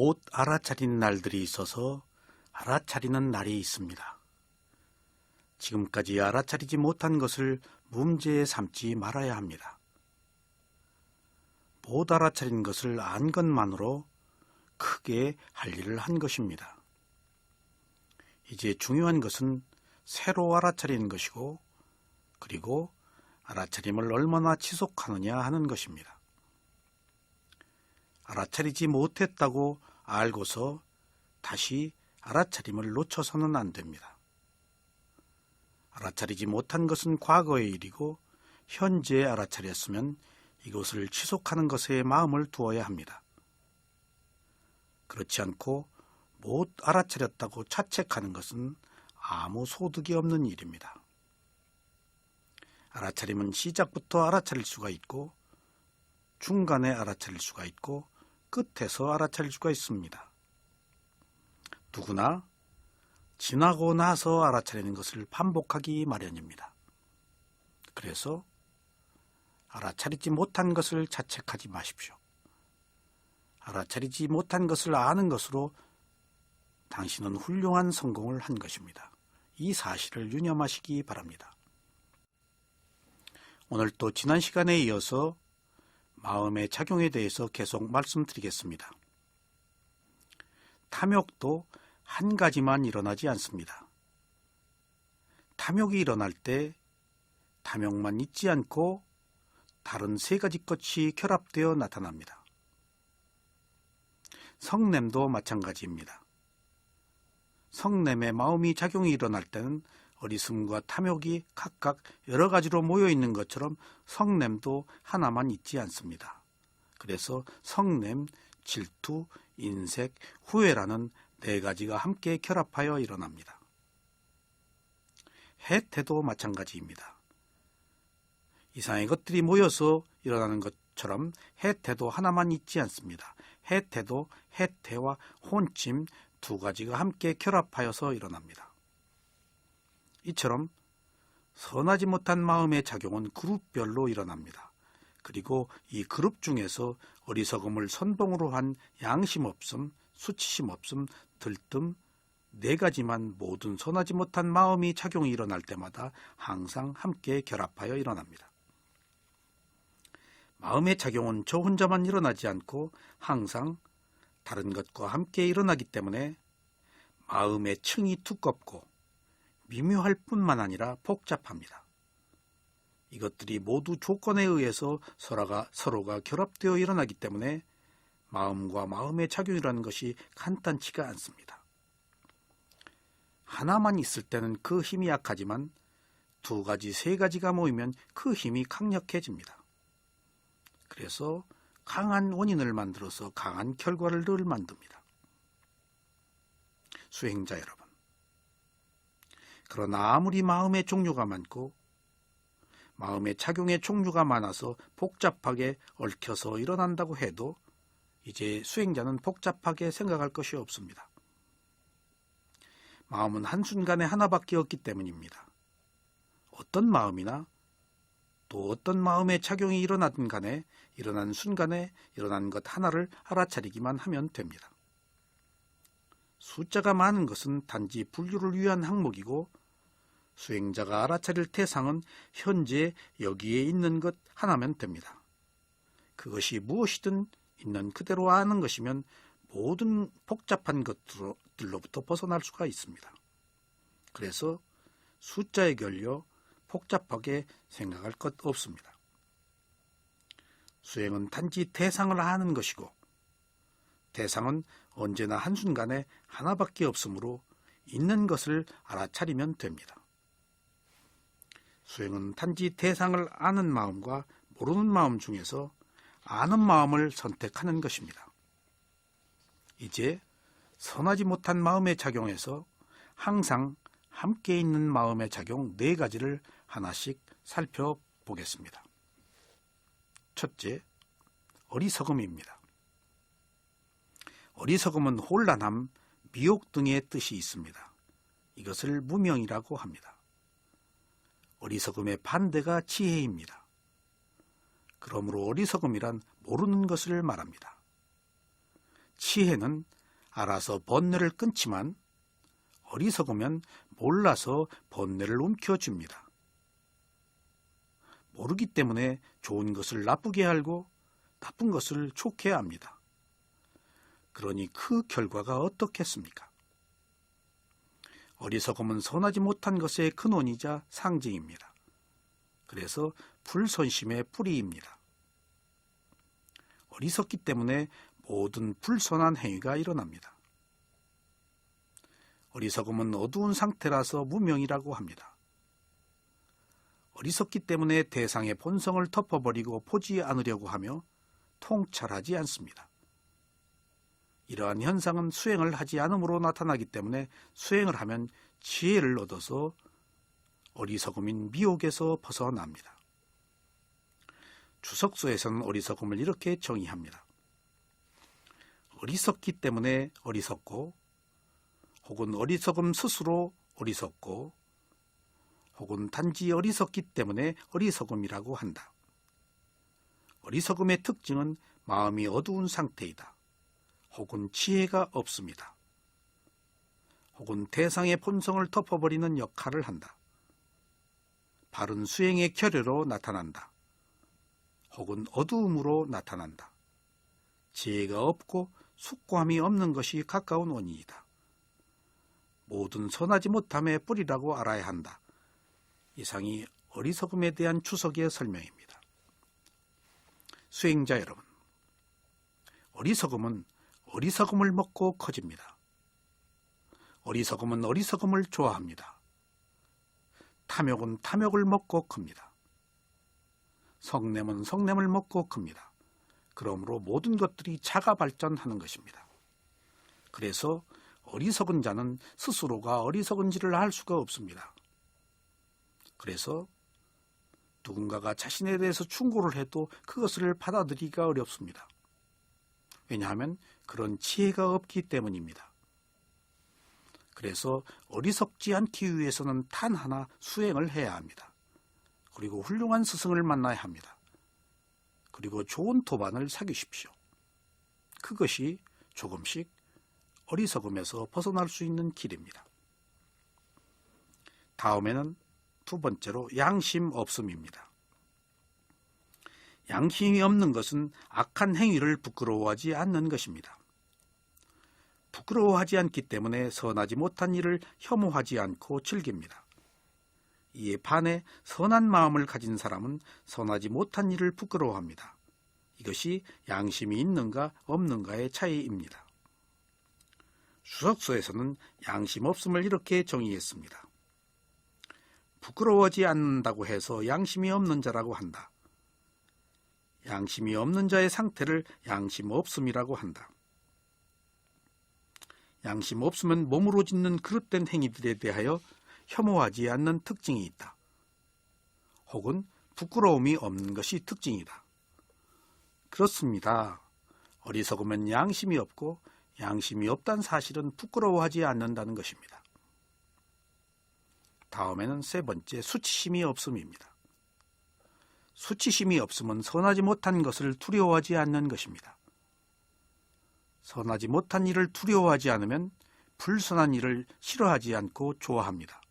못 알아차린 날들이 있어서 알아차리는 날이 있습니다. 지금까지 알아차리지 못한 것을 문제에 삼지 말아야 합니다. 못 알아차린 것을 안 것만으로 크게 할 일을 한 것입니다. 이제 중요한 것은 새로 알아차리는 것이고, 그리고 알아차림을 얼마나 지속하느냐 하는 것입니다. 알아차리지 못했다고 알고서 다시 알아차림을 놓쳐서는 안 됩니다. 알아차리지 못한 것은 과거의 일이고, 현재에 알아차렸으면 이것을 지속하는 것에 마음을 두어야 합니다. 그렇지 않고 못 알아차렸다고 자책하는 것은 아무 소득이 없는 일입니다. 알아차림은 시작부터 알아차릴 수가 있고, 중간에 알아차릴 수가 있고, 끝에서 알아차릴 수가 있습니다. 누구나 지나고 나서 알아차리는 것을 반복하기 마련입니다. 그래서 알아차리지 못한 것을 자책하지 마십시오. 알아차리지 못한 것을 아는 것으로 당신은 훌륭한 성공을 한 것입니다. 이 사실을 유념하시기 바랍니다. 오늘 또 지난 시간에 이어서 마음의 작용에 대해서 계속 말씀드리겠습니다. 탐욕도 한 가지만 일어나지 않습니다. 탐욕이 일어날 때 탐욕만 있지 않고 다른 세 가지 것이 결합되어 나타납니다. 성냄도 마찬가지입니다. 성냄의 마음이 작용이 일어날 때는 어리석음과 탐욕이 각각 여러 가지로 모여 있는 것처럼 성냄도 하나만 있지 않습니다. 그래서 성냄, 질투, 인색, 후회라는 네 가지가 함께 결합하여 일어납니다. 해태도 마찬가지입니다. 이상의 것들이 모여서 일어나는 것처럼 해태도 하나만 있지 않습니다. 해태도 해태와 혼침 두 가지가 함께 결합하여서 일어납니다. 이처럼 선하지 못한 마음의 작용은 그룹별로 일어납니다. 그리고 이 그룹 중에서 어리석음을 선봉으로 한 양심 없음, 수치심 없음, 들뜸 네 가지만 모든 선하지 못한 마음이 작용이 일어날 때마다 항상 함께 결합하여 일어납니다. 마음의 작용은 저 혼자만 일어나지 않고 항상 다른 것과 함께 일어나기 때문에 마음의 층이 두껍고 미묘할 뿐만 아니라 복잡합니다. 이것들이 모두 조건에 의해서 서로가 결합되어 일어나기 때문에 마음과 마음의 작용이라는 것이 간단치가 않습니다. 하나만 있을 때는 그 힘이 약하지만 두 가지, 세 가지가 모이면 그 힘이 강력해집니다. 그래서 강한 원인을 만들어서 강한 결과를 늘 만듭니다. 수행자 여러분, 그러나 아무리 마음의 종류가 많고 마음의 작용의 종류가 많아서 복잡하게 얽혀서 일어난다고 해도 이제 수행자는 복잡하게 생각할 것이 없습니다. 마음은 한순간에 하나밖에 없기 때문입니다. 어떤 마음이나 또 어떤 마음의 작용이 일어나든 간에 일어난 순간에 일어난 것 하나를 알아차리기만 하면 됩니다. 숫자가 많은 것은 단지 분류를 위한 항목이고 수행자가 알아차릴 대상은 현재 여기에 있는 것 하나면 됩니다. 그것이 무엇이든 있는 그대로 아는 것이면 모든 복잡한 것들로부터 벗어날 수가 있습니다. 그래서 숫자에 걸려 복잡하게 생각할 것 없습니다. 수행은 단지 대상을 아는 것이고 대상은 언제나 한순간에 하나밖에 없으므로 있는 것을 알아차리면 됩니다. 수행은 단지 대상을 아는 마음과 모르는 마음 중에서 아는 마음을 선택하는 것입니다. 이제 선하지 못한 마음의 작용에서 항상 함께 있는 마음의 작용 네 가지를 하나씩 살펴보겠습니다. 첫째, 어리석음입니다. 어리석음은 혼란함, 미혹 등의 뜻이 있습니다. 이것을 무명이라고 합니다. 어리석음의 반대가 지혜입니다. 그러므로 어리석음이란 모르는 것을 말합니다. 지혜는 알아서 번뇌를 끊지만 어리석으면 몰라서 번뇌를 움켜줍니다. 모르기 때문에 좋은 것을 나쁘게 알고 나쁜 것을 좋게 합니다. 그러니 그 결과가 어떻겠습니까? 어리석음은 선하지 못한 것의 근원이자 상징입니다. 그래서 불선심의 뿌리입니다. 어리석기 때문에 모든 불선한 행위가 일어납니다. 어리석음은 어두운 상태라서 무명이라고 합니다. 어리석기 때문에 대상의 본성을 덮어버리고 보지 않으려고 하며 통찰하지 않습니다. 이러한 현상은 수행을 하지 않음으로 나타나기 때문에 수행을 하면 지혜를 얻어서 어리석음인 미혹에서 벗어납니다. 주석서에서는 어리석음을 이렇게 정의합니다. 어리석기 때문에 어리석고, 혹은 어리석음 스스로 어리석고, 혹은 단지 어리석기 때문에 어리석음이라고 한다. 어리석음의 특징은 마음이 어두운 상태이다. 혹은 지혜가 없습니다. 혹은 대상의 본성을 덮어버리는 역할을 한다. 바른 수행의 결여로 나타난다. 혹은 어두움으로 나타난다. 지혜가 없고 숙고함이 없는 것이 가까운 원인이다. 모든 선하지 못함의 뿌리라고 알아야 한다. 이상이 어리석음에 대한 주석의 설명입니다. 수행자 여러분, 어리석음은 어리석음을 먹고 커집니다. 어리석음은 어리석음을 좋아합니다. 탐욕은 탐욕을 먹고 큽니다. 성냄은 성냄을 먹고 큽니다. 그러므로 모든 것들이 자가 발전하는 것입니다. 그래서 어리석은 자는 스스로가 어리석은지를 알 수가 없습니다. 그래서 누군가가 자신에 대해서 충고를 해도 그것을 받아들이기가 어렵습니다. 왜냐하면 그런 지혜가 없기 때문입니다. 그래서 어리석지 않기 위해서는 단 하나 수행을 해야 합니다. 그리고 훌륭한 스승을 만나야 합니다. 그리고 좋은 도반을 사귀십시오. 그것이 조금씩 어리석음에서 벗어날 수 있는 길입니다. 다음에는 두 번째로 양심 없음입니다. 양심이 없는 것은 악한 행위를 부끄러워하지 않는 것입니다. 부끄러워하지 않기 때문에 선하지 못한 일을 혐오하지 않고 즐깁니다. 이에 반해 선한 마음을 가진 사람은 선하지 못한 일을 부끄러워합니다. 이것이 양심이 있는가 없는가의 차이입니다. 주석서에서는 양심 없음을 이렇게 정의했습니다. 부끄러워하지 않는다고 해서 양심이 없는 자라고 한다. 양심이 없는 자의 상태를 양심 없음이라고 한다. 양심 없으면 몸으로 짓는 그릇된 행위들에 대하여 혐오하지 않는 특징이 있다. 혹은 부끄러움이 없는 것이 특징이다. 그렇습니다. 어리석으면 양심이 없고 양심이 없다는 사실은 부끄러워하지 않는다는 것입니다. 다음에는 세 번째, 수치심이 없음입니다. 수치심이 없음은 선하지 못한 것을 두려워하지 않는 것입니다. 선하지 못한 일을 두려워하지 않으면 불선한 일을 싫어하지 않고 좋아합니다.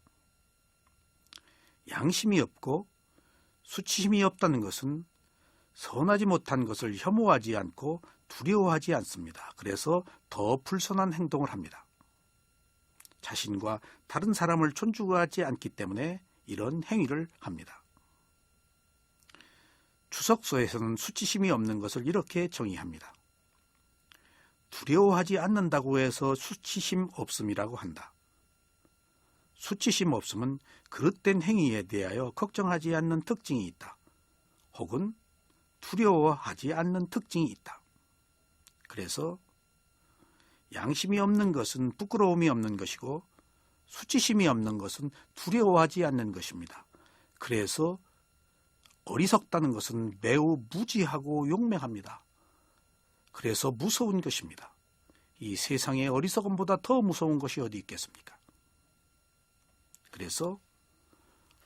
양심이 없고 수치심이 없다는 것은 선하지 못한 것을 혐오하지 않고 두려워하지 않습니다. 그래서 더 불선한 행동을 합니다. 자신과 다른 사람을 존중하지 않기 때문에 이런 행위를 합니다. 주석서에서는 수치심이 없는 것을 이렇게 정의합니다. 두려워하지 않는다고 해서 수치심 없음이라고 한다. 수치심 없음은 그릇된 행위에 대하여 걱정하지 않는 특징이 있다. 혹은 두려워하지 않는 특징이 있다. 그래서 양심이 없는 것은 부끄러움이 없는 것이고 수치심이 없는 것은 두려워하지 않는 것입니다. 그래서 어리석다는 것은 매우 무지하고 용맹합니다. 그래서 무서운 것입니다. 이 세상에 어리석음보다 더 무서운 것이 어디 있겠습니까? 그래서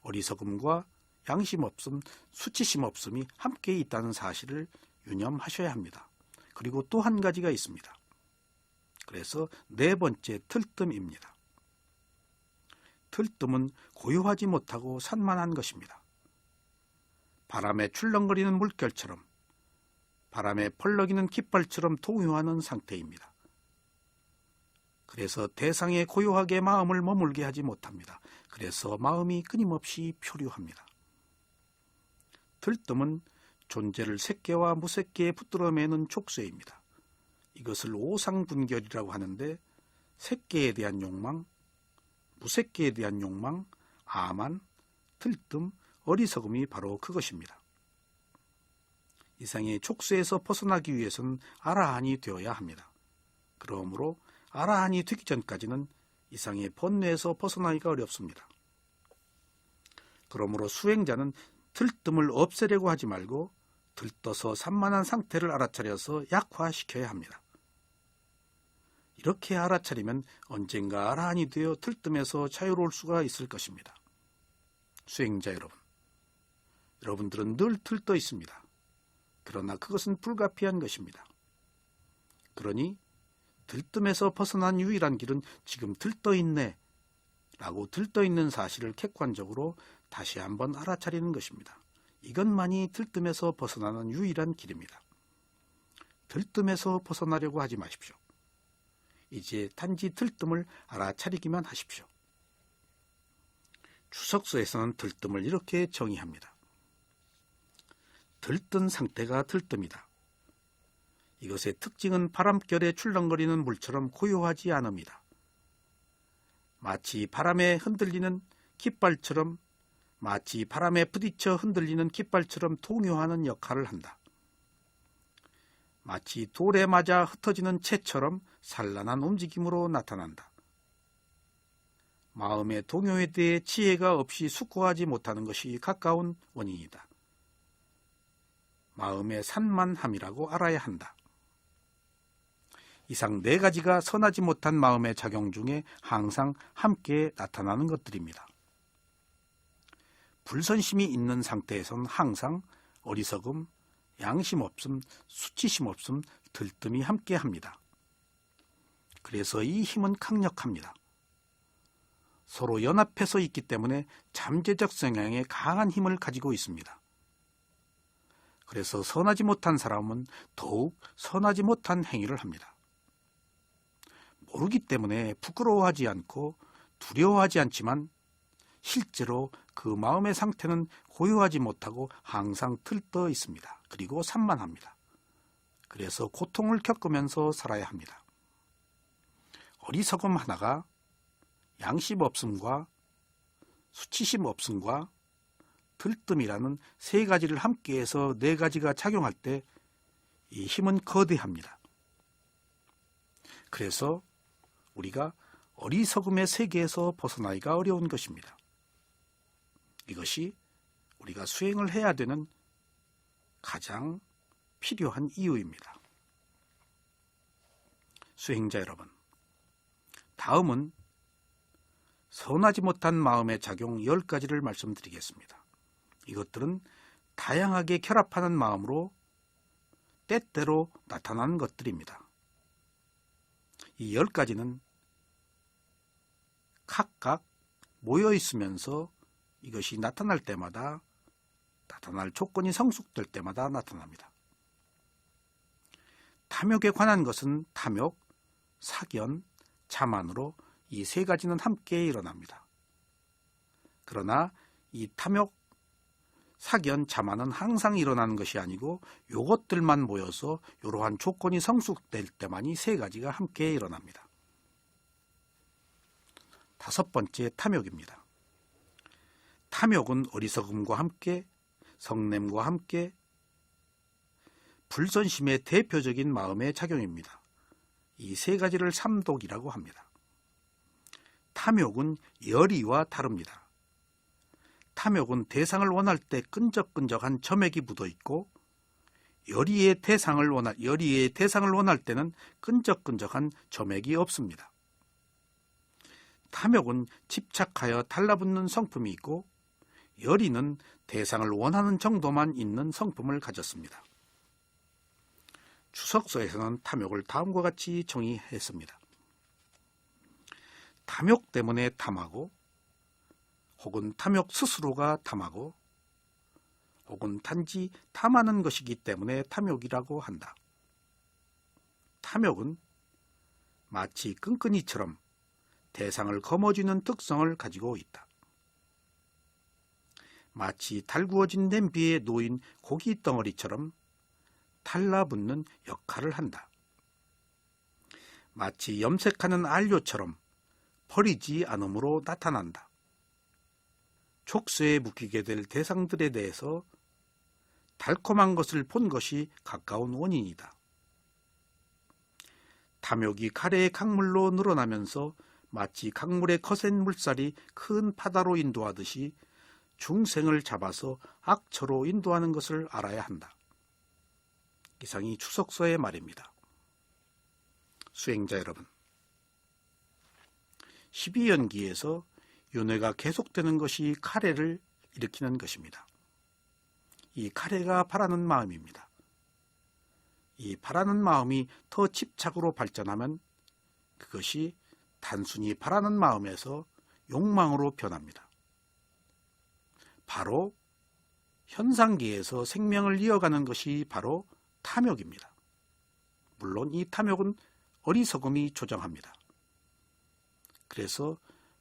어리석음과 양심 없음, 수치심 없음이 함께 있다는 사실을 유념하셔야 합니다. 그리고 또 한 가지가 있습니다. 그래서 네 번째 들뜸입니다. 들뜸은 고요하지 못하고 산만한 것입니다. 바람에 출렁거리는 물결처럼, 바람에 펄럭이는 깃발처럼 동요하는 상태입니다. 그래서 대상에 고요하게 마음을 머물게 하지 못합니다. 그래서 마음이 끊임없이 표류합니다. 들뜸은 존재를 색계와 무색계에 붙들어매는 족쇄입니다. 이것을 오상분결이라고 하는데, 색계에 대한 욕망, 무색계에 대한 욕망, 아만, 들뜸, 어리석음이 바로 그것입니다. 이상의 족쇄에서 벗어나기 위해서는 아라한이 되어야 합니다. 그러므로 아라한이 되기 전까지는 이상의 번뇌에서 벗어나기가 어렵습니다. 그러므로 수행자는 들뜸을 없애려고 하지 말고 들떠서 산만한 상태를 알아차려서 약화시켜야 합니다. 이렇게 알아차리면 언젠가 아라한이 되어 들뜸에서 자유로울 수가 있을 것입니다. 수행자 여러분, 여러분들은 늘 들떠 있습니다. 그러나 그것은 불가피한 것입니다. 그러니 들뜸에서 벗어난 유일한 길은 지금 들떠 있네 라고 들떠 있는 사실을 객관적으로 다시 한번 알아차리는 것입니다. 이것만이 들뜸에서 벗어나는 유일한 길입니다. 들뜸에서 벗어나려고 하지 마십시오. 이제 단지 들뜸을 알아차리기만 하십시오. 추석서에서는 들뜸을 이렇게 정의합니다. 들뜬 상태가 들뜸이다. 이것의 특징은 바람결에 출렁거리는 물처럼 고요하지 않음이다. 마치 바람에 부딪혀 흔들리는 깃발처럼 동요하는 역할을 한다. 마치 돌에 맞아 흩어지는 채처럼 산란한 움직임으로 나타난다. 마음의 동요에 대해 지혜가 없이 숙고하지 못하는 것이 가까운 원인이다. 마음의 산만함이라고 알아야 한다. 이상 네 가지가 선하지 못한 마음의 작용 중에 항상 함께 나타나는 것들입니다. 불선심이 있는 상태에서는 항상 어리석음, 양심 없음, 수치심 없음, 들뜸이 함께합니다. 그래서 이 힘은 강력합니다. 서로 연합해서 있기 때문에 잠재적 성향에 강한 힘을 가지고 있습니다. 그래서 선하지 못한 사람은 더욱 선하지 못한 행위를 합니다. 모르기 때문에 부끄러워하지 않고 두려워하지 않지만 실제로 그 마음의 상태는 고요하지 못하고 항상 들떠 있습니다. 그리고 산만합니다. 그래서 고통을 겪으면서 살아야 합니다. 어리석음 하나가 양심 없음과 수치심 없음과 들뜸이라는 세 가지를 함께해서 네 가지가 작용할 때 이 힘은 거대합니다. 그래서 우리가 어리석음의 세계에서 벗어나기가 어려운 것입니다. 이것이 우리가 수행을 해야 되는 가장 필요한 이유입니다. 수행자 여러분, 다음은 선하지 못한 마음의 작용 10가지를 말씀드리겠습니다. 이것들은 다양하게 결합하는 마음으로 때때로 나타나는 것들입니다. 이 10가지는 각각 모여 있으면서 이것이 나타날 때마다, 나타날 조건이 성숙될 때마다 나타납니다. 탐욕에 관한 것은 탐욕, 사견, 자만으로 이 세 가지는 함께 일어납니다. 그러나 이 탐욕, 사견, 자만은 항상 일어나는 것이 아니고 이것들만 모여서 이러한 조건이 성숙될 때만 이 세 가지가 함께 일어납니다. 5번째, 탐욕입니다. 탐욕은 어리석음과 함께, 성냄과 함께 불선심의 대표적인 마음의 작용입니다. 이 세 가지를 삼독이라고 합니다. 탐욕은 열의와 다릅니다. 탐욕은 대상을 원할 때 끈적끈적한 점액이 묻어 있고, 열의의 대상을 원할 때는 끈적끈적한 점액이 없습니다. 탐욕은 집착하여 달라붙는 성품이 있고, 열의는 대상을 원하는 정도만 있는 성품을 가졌습니다. 추석서에서는 탐욕을 다음과 같이 정의했습니다. 탐욕 때문에 탐하고, 혹은 탐욕 스스로가 탐하고, 혹은 단지 탐하는 것이기 때문에 탐욕이라고 한다. 탐욕은 마치 끈끈이처럼 대상을 거머쥐는 특성을 가지고 있다. 마치 달구어진 냄비에 놓인 고기 덩어리처럼 달라붙는 역할을 한다. 마치 염색하는 안료처럼 버리지 않음으로 나타난다. 촉수에 묶이게 될 대상들에 대해서 달콤한 것을 본 것이 가까운 원인이다. 탐욕이 가래의 강물로 늘어나면서 마치 강물의 거센 물살이 큰 바다로 인도하듯이 중생을 잡아서 악처로 인도하는 것을 알아야 한다. 이상이 추석서의 말입니다. 수행자 여러분, 12연기에서 윤회가 계속되는 것이 가래를 일으키는 것입니다. 이 가래가 바라는 마음입니다. 이 바라는 마음이 더 집착으로 발전하면 그것이 단순히 바라는 마음에서 욕망으로 변합니다. 바로 현상계에서 생명을 이어가는 것이 바로 탐욕입니다. 물론 이 탐욕은 어리석음이 조장합니다. 그래서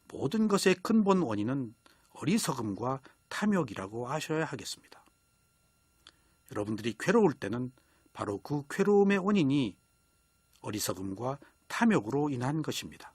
모든 것의 근본 원인은 어리석음과 탐욕이라고 아셔야 하겠습니다. 여러분들이 괴로울 때는 바로 그 괴로움의 원인이 어리석음과 탐욕으로 인한 것입니다.